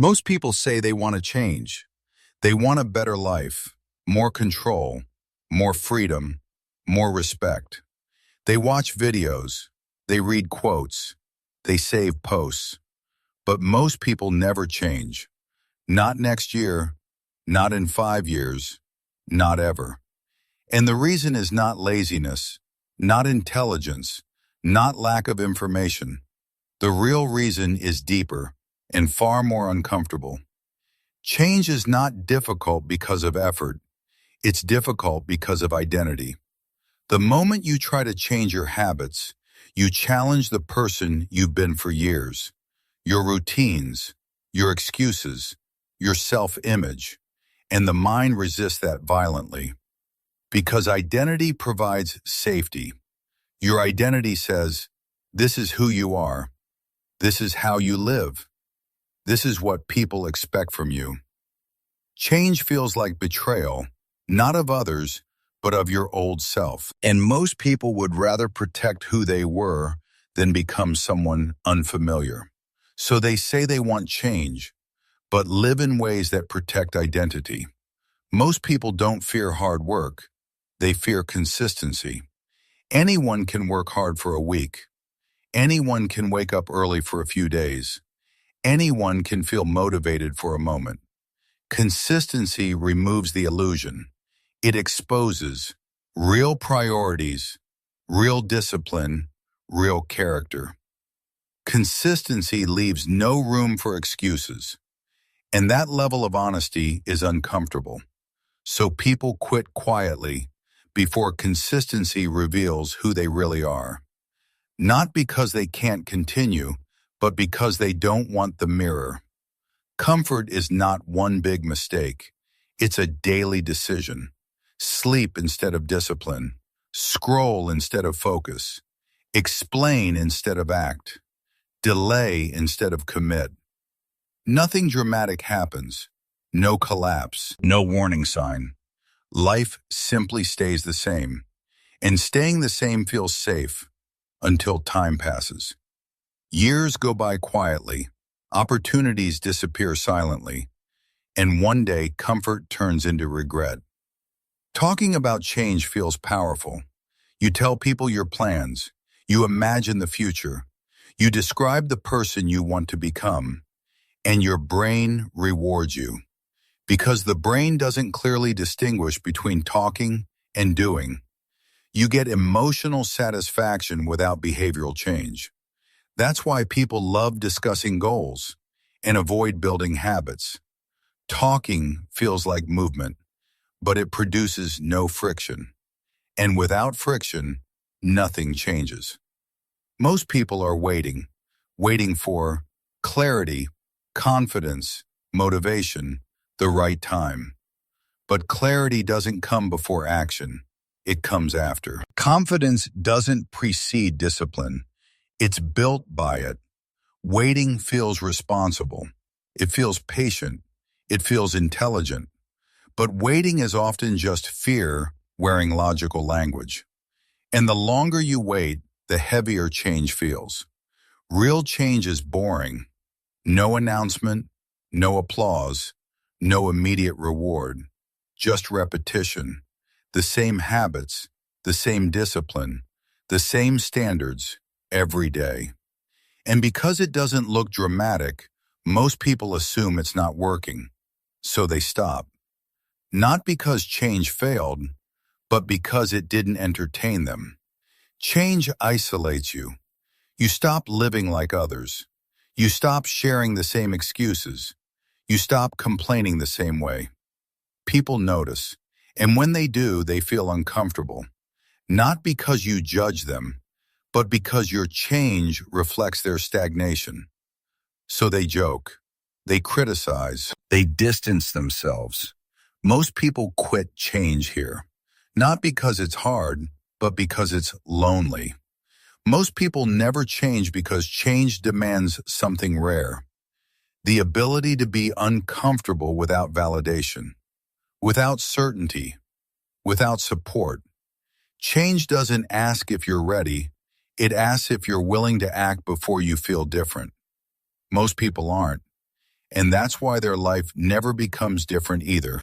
Most people say they want to change. They want a better life, more control, more freedom, more respect. They watch videos, they read quotes, they save posts. But most people never change. Not next year, not in 5 years, not ever. And the reason is not laziness, not intelligence, not lack of information. The real reason is deeper and far more uncomfortable. Change is not difficult because of effort. It's difficult because of identity. The moment you try to change your habits, you challenge the person you've been for years, your routines, your excuses, your self-image, and the mind resists that violently. Because identity provides safety. Your identity says, this is who you are. This is how you live. This is what people expect from you. Change feels like betrayal, not of others, but of your old self. And most people would rather protect who they were than become someone unfamiliar. So they say they want change, but live in ways that protect identity. Most people don't fear hard work. They fear consistency. Anyone can work hard for a week. Anyone can wake up early for a few days. Anyone can feel motivated for a moment. Consistency removes the illusion. It exposes real priorities, real discipline, real character. Consistency leaves no room for excuses. And that level of honesty is uncomfortable. So people quit quietly before consistency reveals who they really are. Not because they can't continue, but because they don't want the mirror. Comfort is not one big mistake. It's a daily decision. Sleep instead of discipline. Scroll instead of focus. Explain instead of act. Delay instead of commit. Nothing dramatic happens. No collapse. No warning sign. Life simply stays the same. And staying the same feels safe until time passes. Years go by quietly. Opportunities disappear silently. And one day, comfort turns into regret. Talking about change feels powerful. You tell people your plans. You imagine the future. You describe the person you want to become. And your brain rewards you. Because the brain doesn't clearly distinguish between talking and doing. You get emotional satisfaction without behavioral change. That's why people love discussing goals and avoid building habits. Talking feels like movement, but it produces no friction. And without friction, nothing changes. Most people are waiting for clarity, confidence, motivation, the right time. But clarity doesn't come before action. It comes after. Confidence doesn't precede discipline. It's built by it. Waiting feels responsible. It feels patient. It feels intelligent. But waiting is often just fear wearing logical language. And the longer you wait, the heavier change feels. Real change is boring. No announcement, no applause, no immediate reward. Just repetition. The same habits, the same discipline, the same standards every day. And because it doesn't look dramatic, most people assume it's not working. So they stop. Not because change failed, but because it didn't entertain them. Change isolates you. You stop living like others. You stop sharing the same excuses. You stop complaining the same way. People notice, and when they do, they feel uncomfortable. Not because you judge them, but because your change reflects their stagnation. So they joke, they criticize, they distance themselves. Most people quit change here, not because it's hard, but because it's lonely. Most people never change because change demands something rare. The ability to be uncomfortable without validation, without certainty, without support. Change doesn't ask if you're ready. It asks if you're willing to act before you feel different. Most people aren't. And that's why their life never becomes different either.